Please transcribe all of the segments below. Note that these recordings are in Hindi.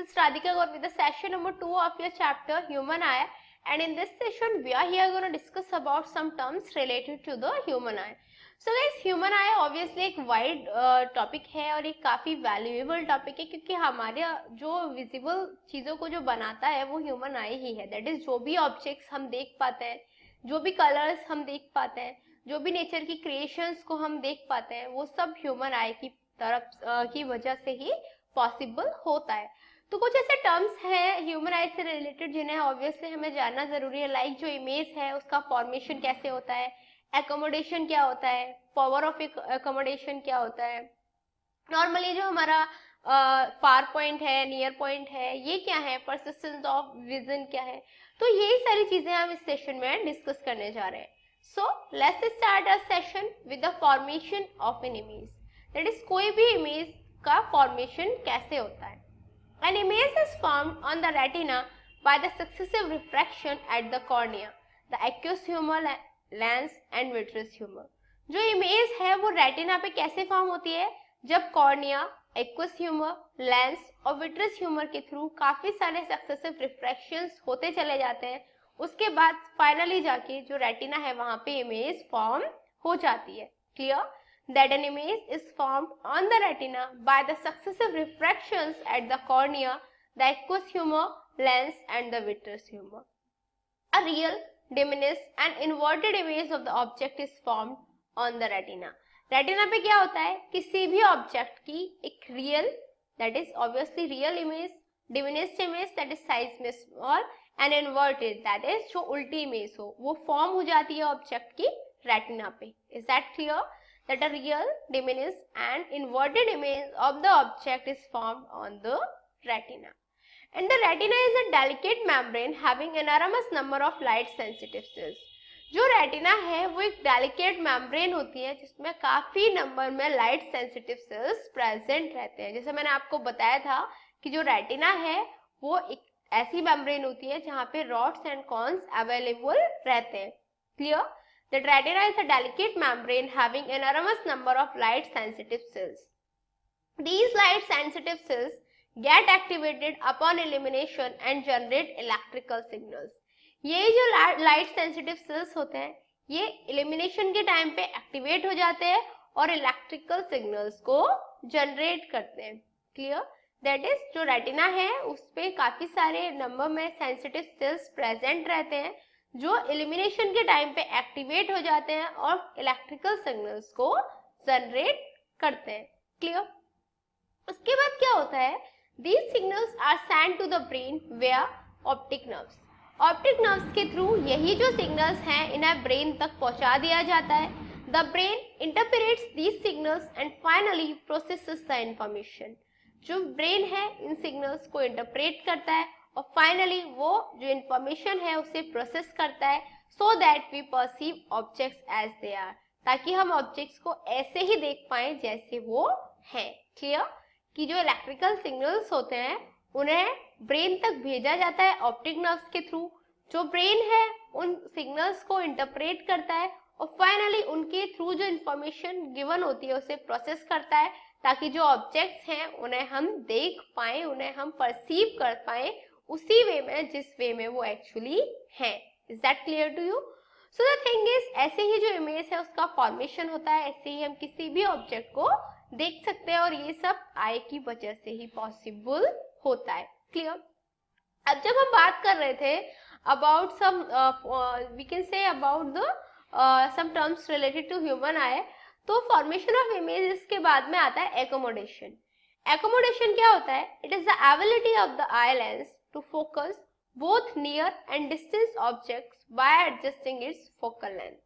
is Radhika Gaur with the session number 2 of your chapter Human Eye, and in this session we are here going to discuss about some terms related to the human eye. So guys, human eye obviously एक वाइड टॉपिक है और एक काफ़ी वैल्यूएबल टॉपिक है, क्योंकि हमारे जो विजिबल चीज़ों को जो बनाता है वो ह्यूमन आई ही है. दैट इज जो भी ऑब्जेक्ट्स हम देख पाते हैं, जो भी कलर्स हम देख पाते हैं, जो भी नेचर की क्रिएशंस को हम देख पाते हैं, वो सब ह्यूमन आई की तरफ की वजह से ही पॉसिबल होता है. तो कुछ ऐसे टर्म्स हैं ह्यूमन आई से रिलेटेड जिन्हें ऑब्वियसली हमें जानना जरूरी है. लाइक जो इमेज है उसका फॉर्मेशन कैसे होता है, एकोमोडेशन क्या होता है, पावर ऑफ एकोमोडेशन क्या होता है, नॉर्मली जो हमारा फार पॉइंट है, नियर पॉइंट है, ये क्या है, परसिस्टेंस ऑफ विजन क्या है. तो यही सारी चीजें हम इस सेशन में डिस्कस करने जा रहे हैं. So let's start a session with the formation of an image. That is कोई भी इमेज का फॉर्मेशन कैसे होता है. An image is formed on the retina by the successive refraction at the cornea, the aqueous humor, lens and vitreous humor. जो इमेज है वो रेटिना पे कैसे फॉर्म होती है, जब कॉर्निया, एक्वस ह्यूमर, लेंस और विट्रस ह्यूमर के थ्रू काफी सारे सक्सेसिव रिफ्रैक्शंस होते चले जाते हैं. उसके बाद फाइनली जाके जो रेटिना है वहां पे इमेज फॉर्म हो जाती है. Clear? That an image is formed on the retina by the successive refractions at the cornea, the aqueous humor, lens and the vitreous humor. A real, diminished and inverted image of the object is formed on the retina. Retina पे क्या होता है, किसी भी ऑब्जेक्ट की एक real, that is obviously real image, diminished image that is size में small, and inverted that is जो उल्टी इमेज हो वो फॉर्म हो जाती है ऑब्जेक्ट की रेटिना पे. Is that clear? That a real, diminished and inverted image of the object is formed on the retina. And the retina is a delicate membrane having enormous number of light sensitive cells. जो रेटिना है वो एक डेलिकेट मेम्ब्रेन होती है जिसमें काफी नंबर में लाइट सेंसिटिव सेल्स प्रेजेंट रहते हैं. जैसे मैंने आपको बताया था कि जो रेटिना है वो एक ऐसी मेम्ब्रेन होती है जहाँ पे रॉड्स एंड कॉन्स अवेलेबल रहते हैं. Clear? The retina is a delicate membrane having enormous number of light sensitive cells. These light sensitive cells get activated upon illumination and generate electrical signals. ये जो light sensitive cells होते हैं ये illumination के टाइम पे एक्टिवेट हो जाते हैं और electrical signals को generate करते हैं. Clear? That is जो रेटिना है उस पे काफी सारे नंबर में sensitive cells present रहते हैं जो इल्यूमिनेशन के टाइम पे एक्टिवेट हो जाते हैं और इलेक्ट्रिकल सिग्नल्स को जनरेट करते हैं. क्लियर? उसके बाद क्या होता है, these signals are send to the brain where optic nerves. Optic nerves के थ्रू यही जो सिग्नल्स हैं इन्हें ब्रेन तक पहुंचा दिया जाता है. The brain interprets these signals and finally processes the information. जो ब्रेन है इन सिग्नल्स को इंटरप्रेट करता है और फाइनली वो जो इंफॉर्मेशन है उसे प्रोसेस करता है so that we perceive objects as they are, ताकि हम ऑब्जेक्ट्स को ऐसे ही देख पाए जैसे वो हैं. क्लियर? कि जो इलेक्ट्रिकल सिग्नल्स होते हैं उन्हें ब्रेन तक भेजा जाता है ऑप्टिक नर्व्स के थ्रू. जो ब्रेन है उन सिग्नल्स को इंटरप्रेट करता है और फाइनली उनके थ्रू जो इंफॉर्मेशन गिवन होती है उसे प्रोसेस करता है ताकि जो ऑब्जेक्ट्स हैं उन्हें हम देख पाए, उन्हें हम परसीव कर पाए उसी वे में जिस वे में वो एक्चुअली है. Is that clear to you? So the thing is, ऐसे ही जो इमेज है उसका फॉर्मेशन होता है, ऐसे ही हम किसी भी ऑब्जेक्ट को देख सकते हैं और ये सब आई की वजह से ही पॉसिबल होता है. क्लियर? अब जब हम बात कर रहे थे about some we can say about the some terms related to human eye, तो फॉर्मेशन ऑफ इमेज के बाद में आता है एकोमोडेशन. एकोमोडेशन क्या होता है? It is the ability of the eye lens to focus both near and distance objects by adjusting its focal length.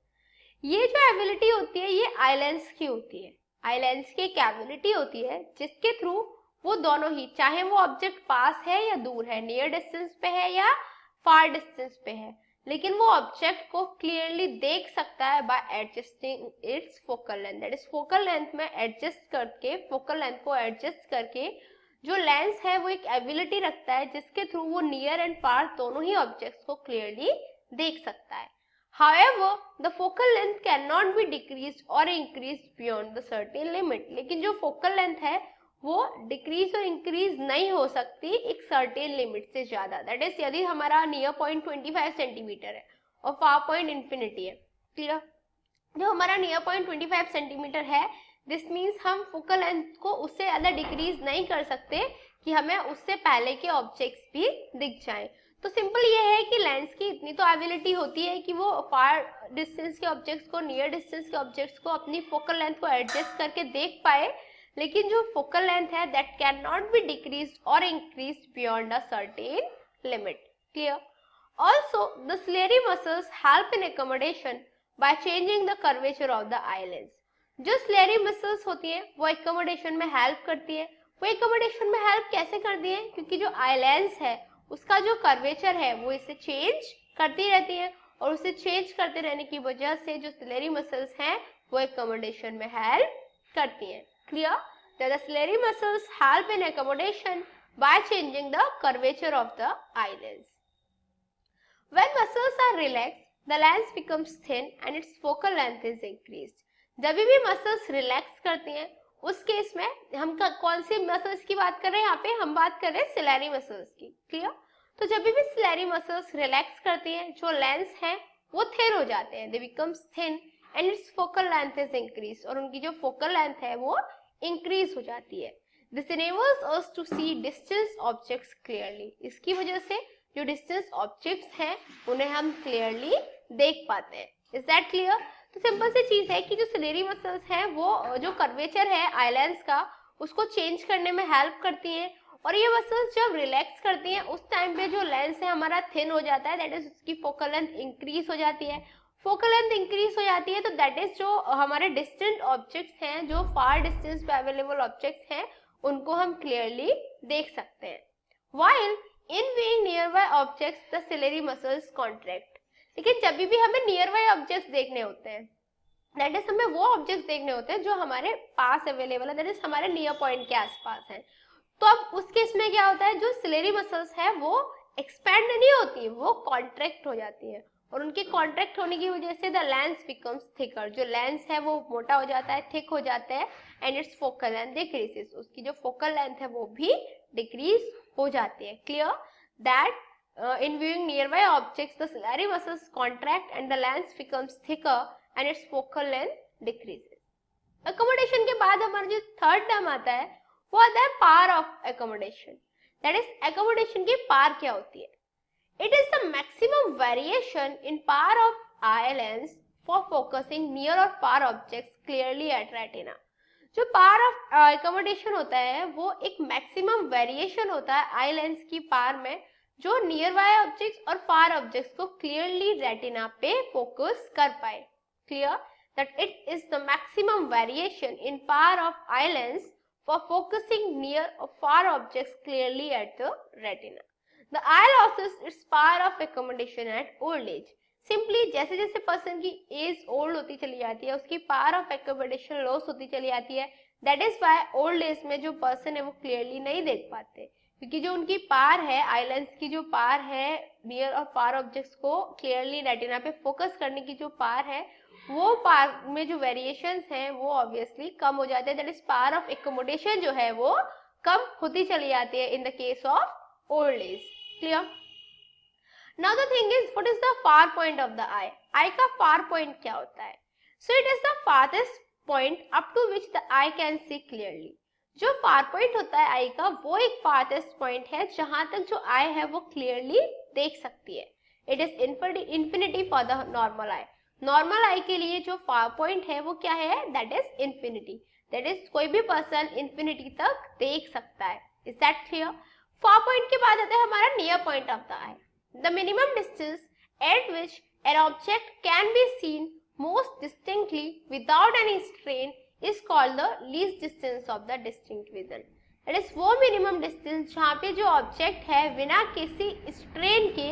ये जो एबिलिटी होती है ये आई लेंस की होती है. आई लेंस की एक एबिलिटी होती है जिसके थ्रू वो दोनों ही, चाहे वो ऑब्जेक्ट पास है या दूर है, नियर डिस्टेंस पे है या फार डिस्टेंस पे है, लेकिन वो ऑब्जेक्ट को क्लियरली देख सकता है bye adjusting it's focal length. That is focal length में एडजस्ट करके, फोकल लेंथ को एडजस्ट करके जो लेंस है वो एक एबिलिटी रखता है जिसके थ्रू वो नियर एंड फार दोनों ही ऑब्जेक्ट्स को क्लियरली देख सकता है. However, the focal length cannot be decreased or increased beyond the certain limit. लेकिन जो फोकल लेंथ है वो डिक्रीज और इंक्रीज नहीं हो सकती एक सर्टेन लिमिट से ज्यादा। दैट इज यदि हमारा नियर पॉइंट 25 सेंटीमीटर है और फार पॉइंट इंफिनिटी है, क्लियर। जो हमारा नियर पॉइंट 25 सेंटीमीटर है, दिस मीन्स हम फोकल लेंथ को उससे ज्यादा डिक्रीज नहीं कर सकते कि हमें उससे पहले के ऑब्जेक्ट्स भी दिख जाएं। तो सिंपल ये है कि लेंस की इतनी तो एबिलिटी होती है कि वो फार डिस्टेंस के ऑब्जेक्ट्स को, नियर डिस्टेंस के ऑब्जेक्ट्स को अपनी फोकल लेंथ को एडजस्ट करके देख पाए, लेकिन जो फोकल लेंथ है that can not be decreased और increased beyond a certain limit, clear. Also the ciliary muscles help in accommodation by changing the curvature of the eye lens. जो सिलेरी मसल्स होती हैं वो accommodation में हेल्प करती है। वो accommodation में हेल्प कैसे करती है? क्योंकि जो आई लेंस है उसका जो कर्वेचर है वो इसे चेंज करती रहती है, और उसे चेंज करते रहने की वजह से जो सिलेरी मसल्स हैं वो accommodation में हेल्प करती हैं, clear. The ciliary muscles help in accommodation by changing the curvature of the eye lens. When muscles are relaxed, the lens becomes thin and its focal length is increased. जब भी मसल्स रिलैक्स करती हैं उस केस में हम कौन सी मसल्स की बात कर रहे हैं? यहाँ पे हम बात कर रहे हैं सिलेरी मसल्स की, क्लियर। तो जब भी सिलेरी मसल्स रिलैक्स करती हैं, जो लेंस है वो थिन हो जाते हैं, दे becomes thin and it's focal length is increase, और उनकी जो फोकल लेंथ है वो इंक्रीज हो जाती है। This enables us to see distant objects clearly. इसकी वजह से जो डिस्टेंस ऑब्जेक्ट्स हैं उन्हें हम क्लियरली देख पाते हैं। Is that clear? तो सिंपल सी चीज है कि जो सिलेरी मसल्स हैं वो जो कर्वेचर है आई लेंस का उसको चेंज करने में हेल्प करती हैं, और ये मसल्स जब रिलैक्स करती हैं उस टाइम पे जो लेंस है हमारा थिन हो जाता है, दैट इज उसकी फोकल लेंथ इंक्रीज हो जाती है। फोकल लेंथ इंक्रीज हो जाती है तो दैट इज जो हमारे डिस्टेंट ऑब्जेक्ट्स हैं, जो फार डिस्टेंस पे अवेलेबल ऑब्जेक्ट्स हैं, उनको हम क्लियरली देख सकते हैं। While in viewing nearby objects, the ciliary muscles contract. लेकिन जब भी हमें नियरबाई ऑब्जेक्ट्स देखने होते हैं, दैट इज हमें वो ऑब्जेक्ट्स देखने होते हैं जो हमारे पास अवेलेबल है, दैट इज हमारे नियर पॉइंट के आसपास है। तो अब उस केस में क्या होता है, जो सिलेरी मसल्स है वो एक्सपैंड नहीं होती, वो कॉन्ट्रैक्ट हो जाती है, और उनके कॉन्ट्रैक्ट होने की वजह से द लेंस बिकम्स थिकर, जो लेंस है वो मोटा हो जाता है, थिक हो जाता है, and it's focal length decreases, उसकी जो फोकल लेंथ है वो भी डिक्रीज हो जाती है, clear. That in viewing nearby objects the ciliary muscles contract and the lens becomes thicker and its focal length decreases. Accommodation के बाद हमारा जो थर्ड टर्म आता है वो आता है power of accommodation. That is accommodation की पावर क्या होती है? It is the maximum variation in power of eye lens for focusing near or far objects clearly at retina. जो पावर ऑफ accommodation होता है वो एक मैक्सिमम वेरिएशन होता है आई लेंस की पावर में, जो नियर बाय ऑब्जेक्ट्स और फार ऑब्जेक्ट्स को क्लियरली रेटिना पे फोकस कर पाए, clear. That it is the maximum variation in power of eye lens for focusing near और far objects clearly at the retina. The eye loses its power of accommodation at old age. Simply जैसे जैसे पर्सन की एज ओल्ड होती चली जाती है उसकी पावर ऑफ accommodation लॉस होती चली जाती है। That is why old age में जो पर्सन है वो क्लियरली नहीं देख पाते, क्योंकि जो उनकी पावर है आई लेंस की, जो पावर है नियर और फार ऑब्जेक्ट्स को क्लियरली रेटिना पे फोकस करने की जो पावर है, वो पावर में जो वेरिएशंस हैं वो ऑब्वियसली कम हो जाते हैं। That is power of accommodation जो है वो कम होती चली जाती है in the case of old age, clear. Now the thing is what is the far point of the eye? Eye का फार पॉइंट क्या होता है? So it is the farthest point up to which the eye can see clearly. जो फार पॉइंट होता है आई का वो एक फारथेस्ट पॉइंट है जहां तक जो आई है वो क्लियरली देख सकती है। It is infinity for the normal eye. Normal eye के लिए जो फार पॉइंट है वो क्या है? That is infinity. That is कोई भी पर्सन इंफिनिटी तक देख सकता है। Is that clear? Far point के बाद आता है हमारा near point of the eye. The minimum distance at which an object can be seen most distinctly without any strain is called the least distance of the distinct vision. That is वो minimum distance जहाँ पे जो object है बिना किसी strain के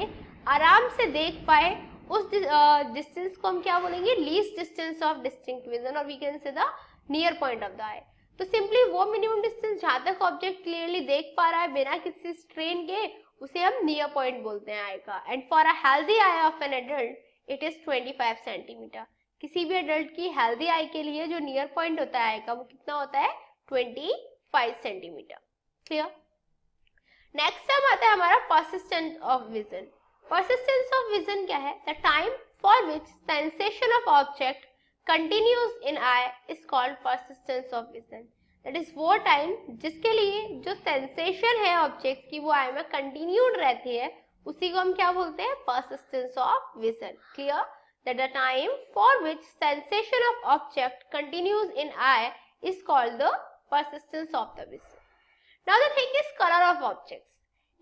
आराम से देख पाए, उस distance को हम क्या बोलेंगे? least distance of distinct vision, और we can say the near point of the eye. तो simply वो minimum distance जहाँ तक object clearly देख पा रहा है बिना किसी strain के, उसे हम near point बोलते हैं eye का. And for a healthy eye of an adult, it is 25 centimeter. किसी भी एडल्ट की हेल्दी आई के लिए जो नियर पॉइंट होता है आई का वो कितना होता है? 25 5 सेंटीमीटर. क्लियर. नेक्स्ट टर्म आता है हमारा persistence of vision. Persistence of vision क्या है? The time for which sensation of object continues in I is called persistence of vision. That is वो टाइम जिसके लिए जो सेंसेशन है ऑब्जेक्ट की वो आई में कंटिन्यूड रहती है, उसी को हम क्या बोलते हैं? Persistence of vision. Clear. That the time for which sensation of object continues in I is called the persistence of the vision. Now the thing is color of objects.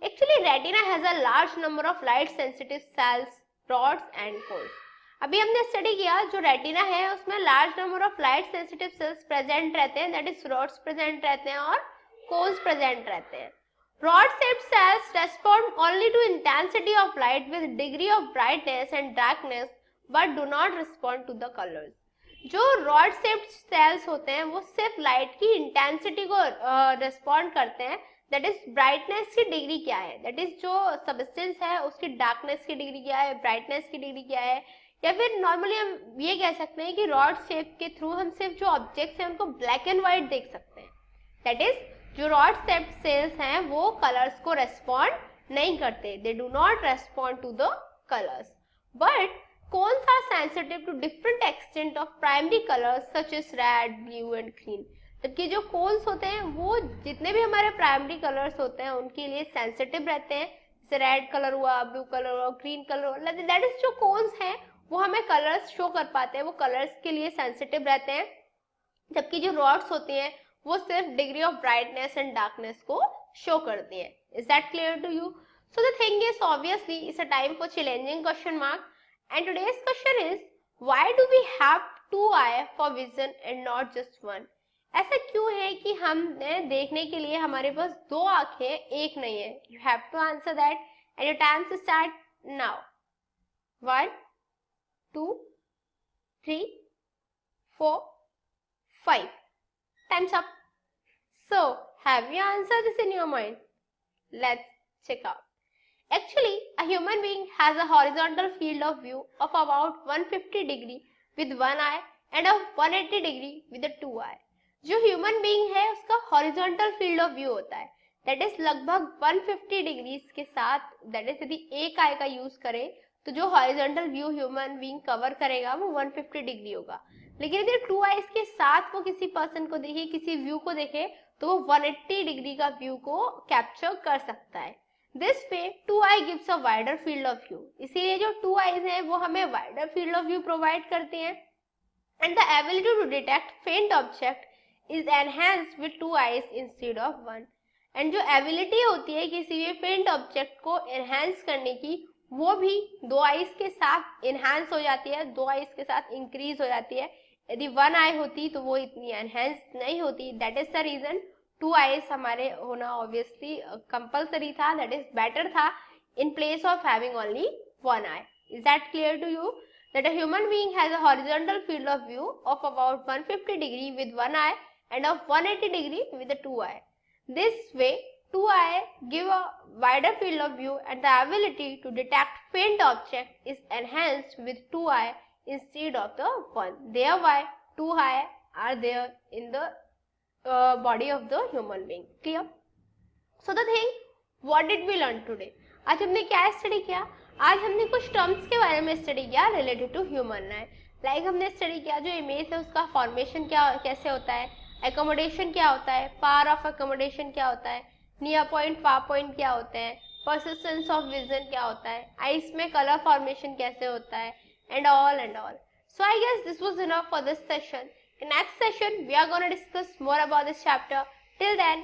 Actually retina has a large number of light sensitive cells, rods and cones. अभी हमने स्टडी किया जो रेटिना है उसमें large number of light sensitive cells present रहते हैं, दैट इज रॉड्स प्रेजेंट रहते हैं और कोन्स प्रेजेंट रहते हैं. Rod shaped cells respond only to intensity of light with degree of brightness and darkness but do not respond to the colours. जो रॉड शेप्ड सेल्स होते हैं वो सिर्फ लाइट की इंटेंसिटी को रिस्पॉन्ड करते हैं, दैट इज ब्राइटनेस की डिग्री क्या है, दैट इज जो सब्सटेंस है उसकी डार्कनेस की डिग्री क्या है, ब्राइटनेस की डिग्री क्या है. या फिर नॉर्मली हम ये कह सकते हैं कि रॉड शेप के थ्रू हम सिर्फ जो ऑब्जेक्ट्स हैं उनको ब्लैक एंड व्हाइट देख सकते हैं. दैट इज जो रॉड शेप्ड सेल्स हैं वो कलर्स को रेस्पॉन्ड नहीं करते, they do not respond to the colours. But cones are sensitive to different extent of primary colors such as red, blue and green. जबकि जो cones होते हैं वो जितने भी हमारे प्राइमरी कलर्स होते हैं उनके लिए सेंसिटिव रहते हैं, जैसे रेड कलर हुआ, ब्लू कलर हुआ, ग्रीन कलर हुआ. दैट इज जो cones हैं वो हमें कलर्स शो कर पाते हैं, वो कलर्स के लिए सेंसिटिव रहते हैं. जबकि जो रॉड्स होती हैं वो सिर्फ degree of brightness and darkness को शो करती है. Is that clear to you? So the thing is obviously it's a time for challenging question mark. And today's question is, why do we have two eye for vision and not just one? ऐसा क्यों है कि हमने देखने के लिए हमारे पास दो आंखें एक नहीं है? You have to answer that and your time to start now. 1, 2, 3, 4, 5. Time's up. So, have you answered this in your mind? Let's check out. Actually, a human being has a horizontal field of view of about 150 degree with one eye and of 180 degree with the two eye. जो human being है उसका horizontal field of view होता है, that is लगभग 150 degrees के साथ, that is यदि एक eye का use करें तो जो horizontal view human being cover करेगा वो 150 degree होगा. लेकिन यदि two eyes के साथ वो किसी person को देखे, किसी view को देखे तो वो 180 degree का view को capture कर सकता है. This way, two eye gives a wider field of view. इसीलिए जो two eyes हैं वो हमें wider field of view provide करती हैं. And the ability to detect faint object is enhanced with two eyes instead of one. And जो ability होती है किसी भी faint object को enhance करने की वो भी दो eyes के साथ enhance हो जाती है, दो eyes के साथ increase हो जाती है. यदि one eye होती तो वो इतनी enhance नहीं होती. That is the reason two eyes हमारे होना ऑब्वियसली कंपल्सरी था, दैट इज बेटर था in place of having only one eye. Is that clear to you? That a human being has a horizontal field of view of about 150 degree with one eye and of 180 degree with two eye. This way two eye give a wider field of view and the ability to detect faint object is enhanced with two eye instead of the one. Thereby two eye are there in the body of the human being. Clear? So the thing, what did we learn today? आज हमने क्या स्टडी किया? आज हमने कुछ टर्म्स के बारे में स्टडी किया related to human eye. Like हमने स्टडी किया जो इमेज है उसका फॉर्मेशन क्या कैसे होता है, एकोमोडेशन क्या होता है, पावर ऑफ एकोमोडेशन क्या होता है, नियर पॉइंट फार पॉइंट क्या होते हैं, परसिस्टेंस ऑफ विजन क्या होता है, आइस में कलर फॉर्मेशन कैसे होता है, and all and all. So I guess this was enough for this session. In next session, we are going to discuss more about this chapter. Till then,